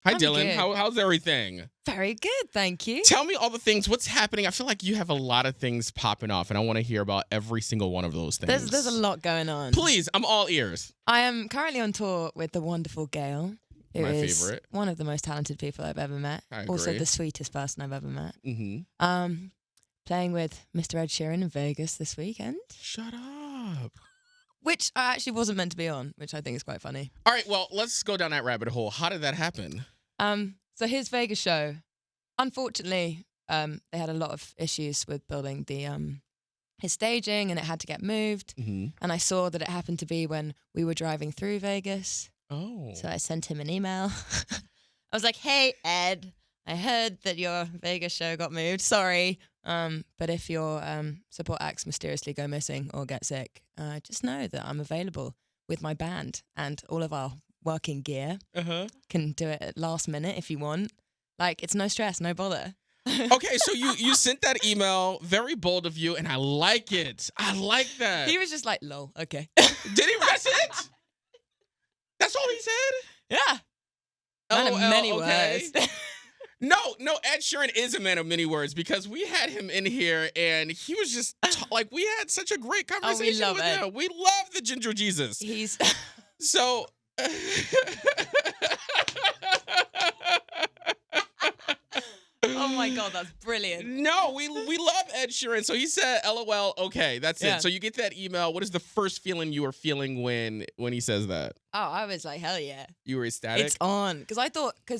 Hi, I'm Dylan. good. How's everything? Very good, thank you. Tell me all the things. What's happening? I feel like you have a lot of things popping off, and I want to hear about every single one of those things. There's a lot going on. Please, I'm all ears. I am currently on tour with the wonderful Gail, who My is favorite. one of the most talented people I've ever met. I Also agree. the sweetest person I've ever met. Mm-hmm. Playing with Mr. Ed Sheeran in Vegas this weekend, Shut up. which I actually wasn't meant to be on, which I think is quite funny. All right, well, let's go down that rabbit hole. How did that happen? So his Vegas show, unfortunately, they had a lot of issues with building the his staging, and it had to get moved. Mm-hmm. And I saw that it happened to be when we were driving through Vegas. Oh. So I sent him an email. I was like, "Hey Ed, I heard that your Vegas show got moved. Sorry, but if your support acts mysteriously go missing or get sick, just know that I'm available with my band and all of our working gear. Uh-huh. Can do it at last minute if you want. Like, it's no stress, no bother." Okay, so you sent that email, very bold of you, and I like it. I like that. He was just like, "Lol, okay." Did he write it? That's all he said? Yeah. Man of LOL, many okay. words. No, Ed Sheeran is a man of many words because we had him in here and he was just like, we had such a great conversation love with Ed. him. We love the Ginger Jesus. He's So, oh my God, that's brilliant. no, we love Ed Sheeran. So he said, LOL, okay, that's Yeah. it. So you get that email. What is the first feeling you were feeling when he says that? Oh, I was like, hell yeah. You were ecstatic? It's on. Because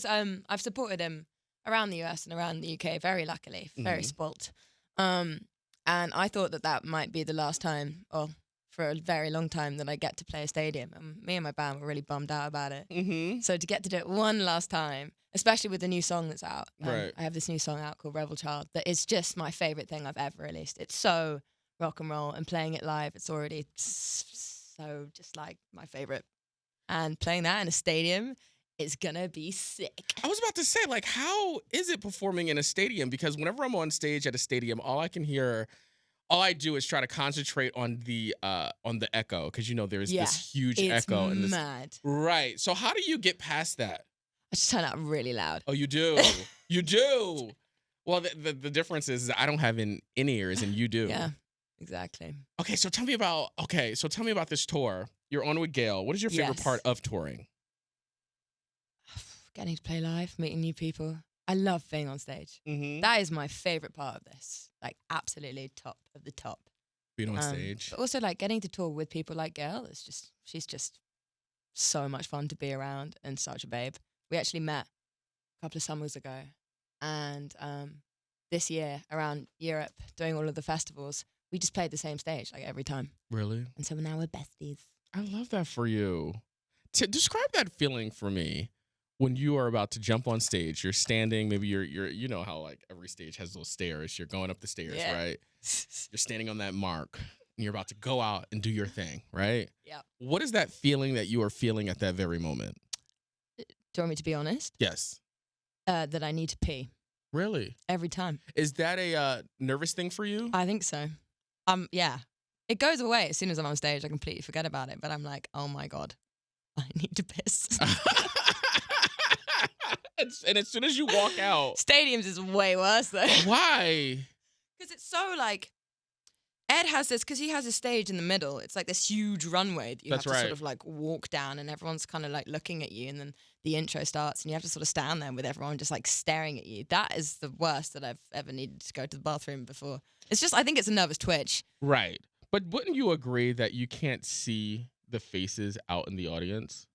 I've supported him around the US and around the UK, very luckily, very spoilt. And I thought that might be the last time, or for a very long time, that I get to play a stadium. And me and my band were really bummed out about it. Mm-hmm. So to get to do it one last time, especially with the new song that's out. Right. I have this new song out called Rebel Child that is just my favorite thing I've ever released. It's so rock and roll, and playing it live, it's already so just like my favorite. And playing that in a stadium is gonna be sick. I was about to say, like, how is it performing in a stadium? Because whenever I'm on stage at a stadium, all I do is try to concentrate on the echo, because there's this huge It's echo and this mad. right. So how do you get past that? I just turn out really loud. Oh, you do, you do. Well, the difference is I don't have in ears and you do. Yeah, exactly. Okay, so tell me about this tour. You're on with Gail. What is your favorite Yes. part of touring? Getting to play live, meeting new people. I love being on stage. Mm-hmm. That is my favorite part of this. Like, absolutely top of the top. Being on stage. But also, like, getting to tour with people like Gail, she's just so much fun to be around and such a babe. We actually met a couple of summers ago. And this year, around Europe, doing all of the festivals, we just played the same stage, like, every time. Really? And so now we're besties. I love that for you. Describe that feeling for me when you are about to jump on stage. You're standing, maybe you're you know how like every stage has those stairs. You're going up the stairs, Yeah. right? You're standing on that mark and you're about to go out and do your thing, right? Yeah. What is that feeling that you are feeling at that very moment? Do you want me to be honest? Yes. That I need to pee Really? every time. Is that a nervous thing for you? I think so. Yeah. It goes away as soon as I'm on stage. I completely forget about it. But I'm like, oh my God, I need to piss. And as soon as you walk out. Stadiums is way worse though. Why? Because it's so like, Ed has this, because he has a stage in the middle. It's like this huge runway that you That's have to right. sort of like walk down, and everyone's kind of like looking at you, and then the intro starts and you have to sort of stand there with everyone just like staring at you. That is the worst that I've ever needed to go to the bathroom before. It's just, I think it's a nervous twitch. Right. But wouldn't you agree that you can't see the faces out in the audience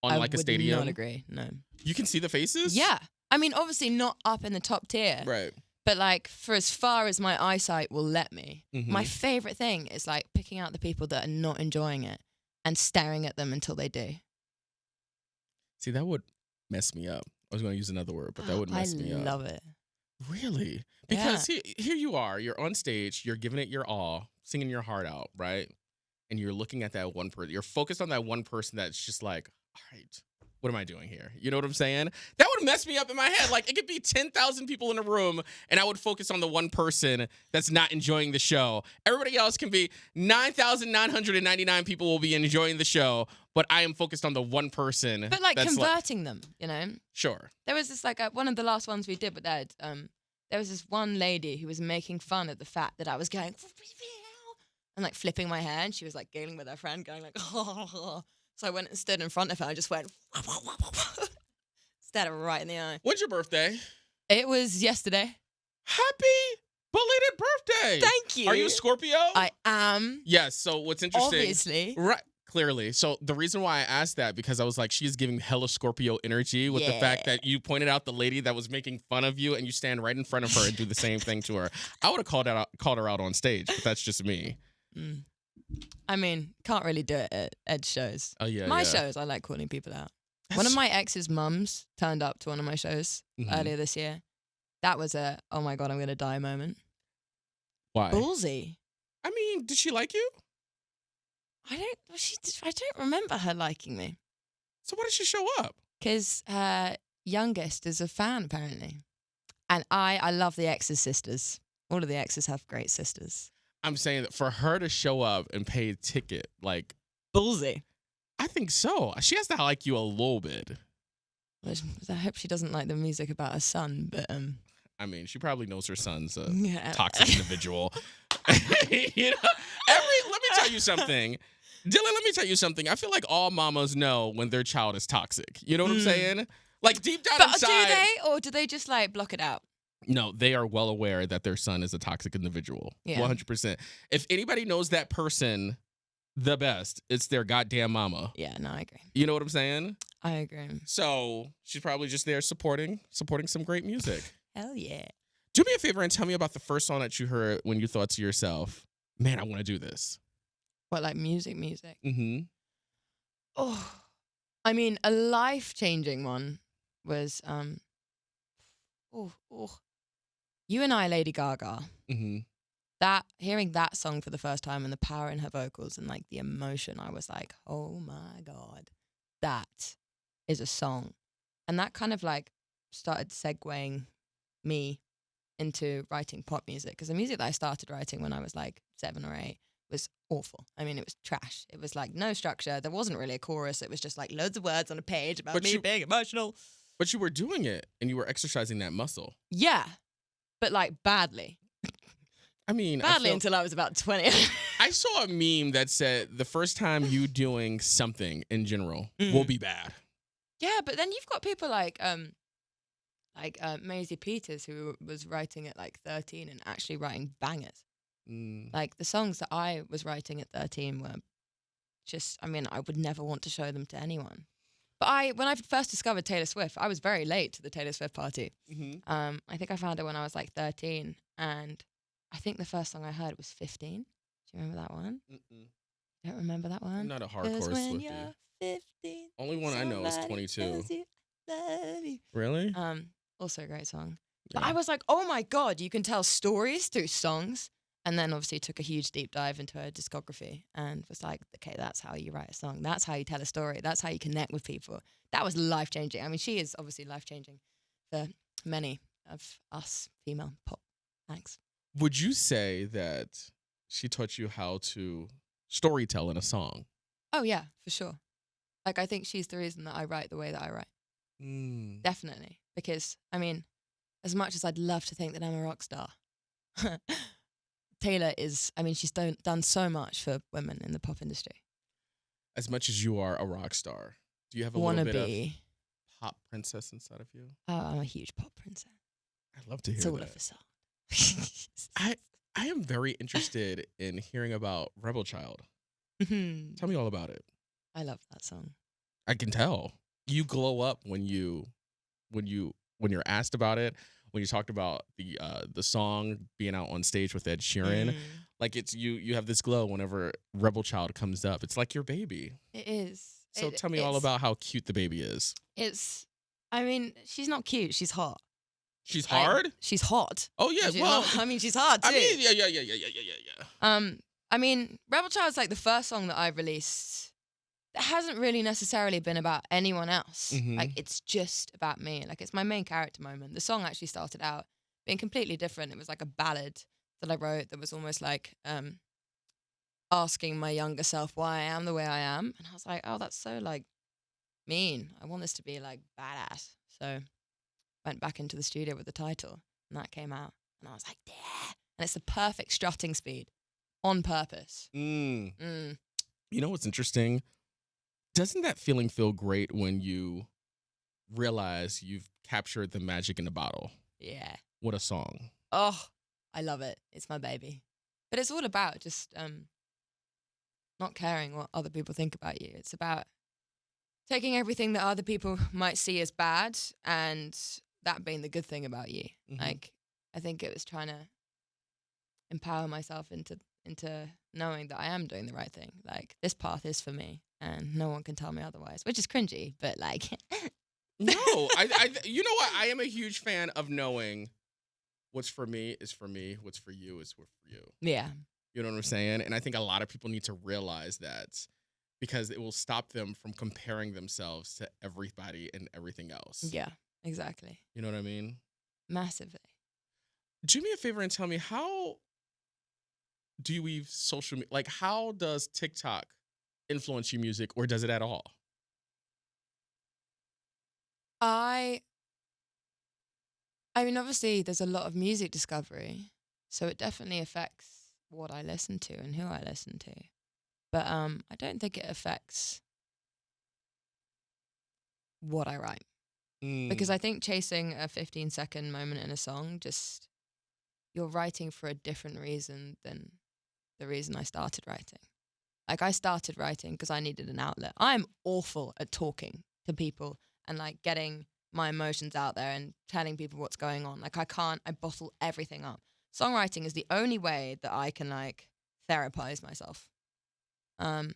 on I like a would stadium? not agree, no. You can see the faces? Yeah. I mean, obviously not up in the top tier. Right. But like, for as far as my eyesight will let me, Mhm. my favorite thing is like picking out the people that are not enjoying it and staring at them until they do. See, that would mess me up. I was going to use another word, but that would mess me up. I love it. Really? Because here you are, you're on stage, you're giving it your all, singing your heart out, right? And you're looking at that one person, you're focused on that one person that's just like, all right, what am I doing here? You know what I'm saying? That would mess me up in my head. Like, it could be 10,000 people in a room, and I would focus on the one person that's not enjoying the show. Everybody else can be 9,999 people will be enjoying the show, but I am focused on the one person. But, like, that's converting them, you know? Sure. There was this, like, one of the last ones we did with Ed, there was this one lady who was making fun of the fact that I was going, and, like, flipping my hair, and she was, like, giggling with her friend, going, like, oh. So I went and stood in front of her and just went, stared her right in the eye. When's your birthday? It was yesterday. Happy belated birthday. Thank you. Are you a Scorpio? I am. Yes. So what's interesting? Obviously. Right. Clearly. So the reason why I asked that, because I was like, she's giving hella Scorpio energy with the fact that you pointed out the lady that was making fun of you and you stand right in front of her and do the same thing to her. I would have called her out on stage, but that's just me. Mm. I mean, can't really do it at Ed's shows. Oh, yeah. My shows, I like calling people out. One of my ex's mums turned up to one of my shows earlier this year. That was a, oh my God, I'm going to die moment. Why? Ballsy. I mean, did she like you? I don't remember her liking me. So why did she show up? Because her youngest is a fan, apparently. And I love the ex's sisters. All of the exes have great sisters. I'm saying that for her to show up and pay a ticket, like... Ballsy. I think so. She has to like you a little bit. I hope she doesn't like the music about her son, but... I mean, she probably knows her son's a yeah. toxic individual. You know? Let me tell you something. Dylan, let me tell you something. I feel like all mamas know when their child is toxic. You know what I'm saying? Like, deep down inside... do they? Or do they just, like, block it out? No, they are well aware that their son is a toxic individual. Yeah. 100%. If anybody knows that person the best, it's their goddamn mama. Yeah, no, I agree. You know what I'm saying? I agree. So she's probably just there supporting some great music. Hell yeah. Do me a favor and tell me about the first song that you heard when you thought to yourself, man, I want to do this. What, like music? Mm-hmm. Oh, I mean, a life-changing one was, You and I, Lady Gaga. Mm-hmm. Hearing that song for the first time and the power in her vocals and like the emotion, I was like, oh my God, that is a song. And that kind of like started segueing me into writing pop music, because the music that I started writing when I was like 7 or 8 was awful. I mean, it was trash. It was like no structure. There wasn't really a chorus. It was just like loads of words on a page about being emotional. But you were doing it and you were exercising that muscle. Yeah, but like badly. I mean, until I was about 20. I saw a meme that said the first time you doing something in general will be bad. Yeah, but then you've got people like Maisie Peters, who was writing at like 13 and actually writing bangers. Like the songs that I was writing at 13 were just, I mean, I would never want to show them to anyone. But when I first discovered Taylor Swift, I was very late to the Taylor Swift party. Mm-hmm. I think I found her when I was like 13, and I think the first song I heard was 15. Do you remember that one? Don't remember that one? I'm not a hardcore Swiftie. 15. Only one I know is 22. Really? Also a great song. Yeah. But I was like, oh my God, you can tell stories through songs. And then obviously took a huge deep dive into her discography and was like, okay, that's how you write a song. That's how you tell a story. That's how you connect with people. That was life-changing. I mean, she is obviously life-changing for many of us female pop acts. Would you say that she taught you how to storytell in a song? Oh, yeah, for sure. Like, I think she's the reason that I write the way that I write. Definitely. Because, I mean, as much as I'd love to think that I'm a rock star, Taylor is, I mean, she's done so much for women in the pop industry. As much as you are a rock star, do you have a little bit of pop princess inside of you? Oh, I'm a huge pop princess. I'd love to hear it's all that. a facade. I am very interested in hearing about Rebel Child. Tell me all about it. I love that song. I can tell. You glow up when you're asked about it. When you talked about the song being out on stage with Ed Sheeran, like it's you have this glow whenever Rebel Child comes up. It's like your baby. It is. So tell me all about how cute the baby is. I mean, she's not cute. She's hot. She's hard? She's hot. Oh yeah, I mean, she's hard too. I mean, yeah. I mean, Rebel Child's like the first song that I released it hasn't really necessarily been about anyone else. Mhm. Like, it's just about me. Like, it's my main character moment. The song actually started out being completely different. It was like a ballad that I wrote that was almost like asking my younger self why I am the way I am. And I was like, oh, that's so like mean. I want this to be like badass. So went back into the studio with the title and that came out. And I was like, yeah. And it's the perfect strutting speed on purpose. Mm. Mm. You know what's interesting? Doesn't that feeling feel great when you realize you've captured the magic in the bottle? Yeah. What a song. Oh, I love it. It's my baby. But it's all about just not caring what other people think about you. It's about taking everything that other people might see as bad and that being the good thing about you. Mhm. Like, I think it was trying to empower myself into knowing that I am doing the right thing. Like, this path is for me and no one can tell me otherwise, which is cringy, but like... No, you know what? I am a huge fan of knowing what's for me is for me, what's for you is for you. Yeah. You know what I'm saying? And I think a lot of people need to realize that because it will stop them from comparing themselves to everybody and everything else. Yeah, exactly. You know what I mean? Massively. Do me a favor and tell me, how do you use social media? Like, how does TikTok influence your music, or does it at all? I mean, obviously, there's a lot of music discovery, so it definitely affects what I listen to and who I listen to. But I don't think it affects what I write. Because I think chasing a 15-second moment in a song, just you're writing for a different reason than the reason I started writing. Like, I started writing because I needed an outlet. I'm awful at talking to people and like getting my emotions out there and telling people what's going on. Like, I bottle everything up. Songwriting is the only way that I can like therapize myself. And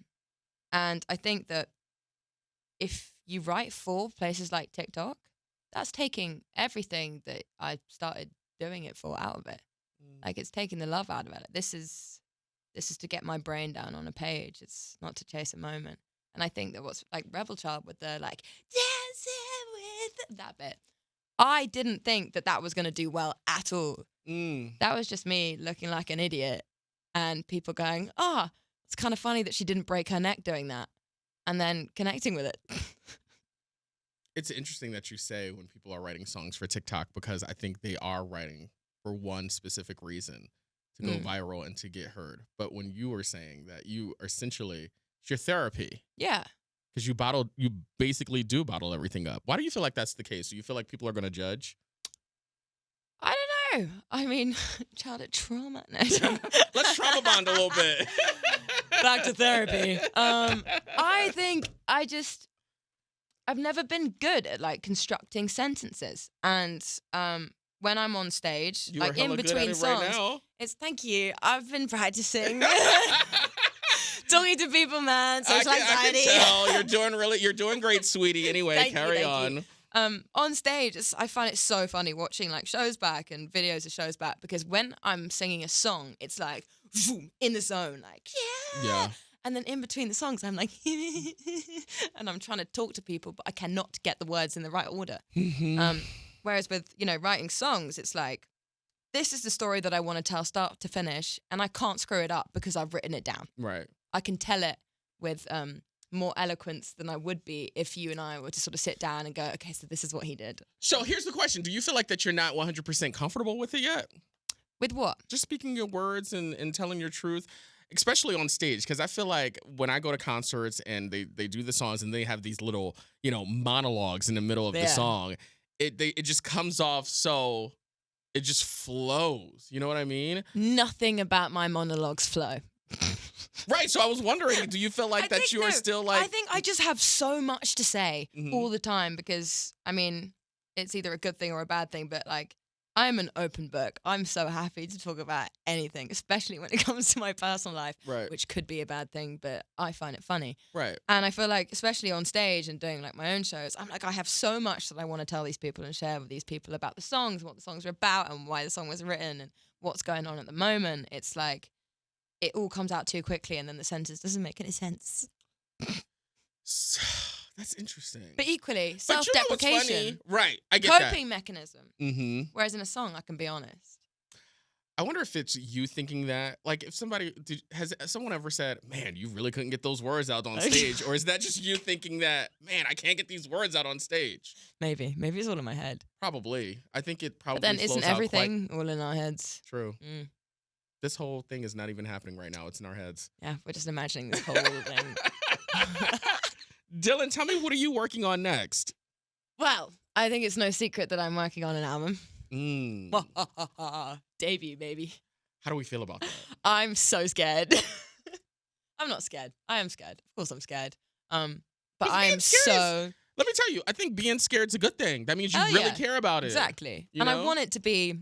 I think that if you write for places like TikTok, that's taking everything that I started doing it for out of it. Like, it's taking the love out of it. This is to get my brain down on a page. It's not to chase a moment. And I think that what's like Rebel Child with the like dancing with that bit, I didn't think that was going to do well at all. That was just me looking like an idiot and people going, it's kind of funny that she didn't break her neck doing that, and then connecting with it. It's interesting that you say when people are writing songs for TikTok, because I think they are writing for one specific reason, to go viral and to get heard. But when you were saying that you are essentially, it's your therapy. Yeah. Because you basically do bottle everything up. Why do you feel like that's the case? Do you feel like people are going to judge? I don't know. I mean, childhood trauma. No. Let's trauma bond a little bit. Back to therapy. I think I've never been good at like constructing sentences. And when I'm on stage, You like are hella in good at between it songs, right now. it's thank you. I've been practicing. Talking to people, man. Social anxiety. I can tell. You're doing great, sweetie. Anyway, Thank carry you. on. On stage, I find it so funny watching like shows back and videos of shows back, because when I'm singing a song, it's like vroom, in the zone, like yeah. And then in between the songs, I'm like, and I'm trying to talk to people, but I cannot get the words in the right order. Whereas with, writing songs, it's like, this is the story that I want to tell start to finish, and I can't screw it up because I've written it down. Right. I can tell it with more eloquence than I would be if you and I were to sort of sit down and go, okay, so this is what he did. So here's the question. Do you feel like that you're not 100% comfortable with it yet? With what? Just speaking your words and telling your truth, especially on stage. Because I feel like when I go to concerts and they do the songs and they have these little, monologues in the middle of the song, it just comes off so, it just flows. You know what I mean? Nothing about my monologues flow. Right. So I was wondering, do you feel like that you are still like... I think I just have so much to say all the time, because, I mean, it's either a good thing or a bad thing, but like, I'm an open book. I'm so happy to talk about anything, especially when it comes to my personal life, which could be a bad thing, but I find it funny. Right. And I feel like, especially on stage and doing like my own shows, I'm like, I have so much that I want to tell these people and share with these people about the songs, what the songs are about and why the song was written and what's going on at the moment. It's like, it all comes out too quickly and then the sentence doesn't make any sense. That's interesting. But equally, But you know what's funny? self-deprecation, Right. I get that. coping mechanism. Mm-hmm. Whereas in a song, I can be honest. I wonder if it's you thinking that, like, if has someone ever said, man, you really couldn't get those words out on stage? Or is that just you thinking that, man, I can't get these words out on stage? Maybe it's all in my head. Probably. I think it probably But then flows isn't out everything all in our heads? true. Mm. This whole thing is not even happening right now. It's in our heads. Yeah, we're just imagining this whole thing. Dylan, tell me, what are you working on next? Well, I think it's no secret that I'm working on an album. Mm. Debut, baby. How do we feel about that? I'm so scared. I'm not scared. I am scared. Of course I'm scared. But I am so... Let me tell you, I think being scared's a good thing. That means you Oh, really yeah. care about it. Exactly. You And I know? want it to be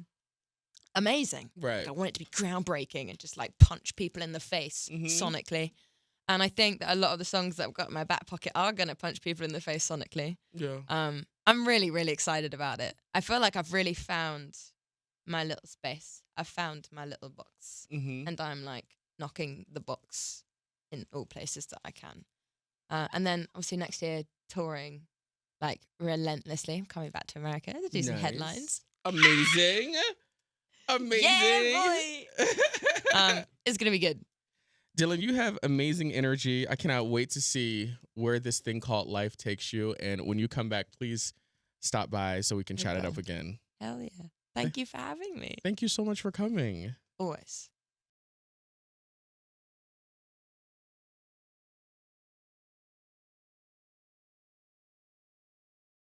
amazing. Right. Like, I want it to be groundbreaking and just like punch people in the face Mhm. sonically. And I think that a lot of the songs that I've got in my back pocket are going to punch people in the face sonically. Yeah. I'm really, really excited about it. I feel like I've really found my little space. I've found my little box. Mm-hmm. And I'm like knocking the box in all places that I can. And then obviously next year touring like relentlessly. I'm coming back to America to do some Nice. headlines. Amazing. Amazing. Yeah, boy. It's going to be good. Dylan, you have amazing energy. I cannot wait to see where this thing called life takes you. And when you come back, please stop by so we can chat it up again. Hell yeah. Thank you for having me. Thank you so much for coming. Always.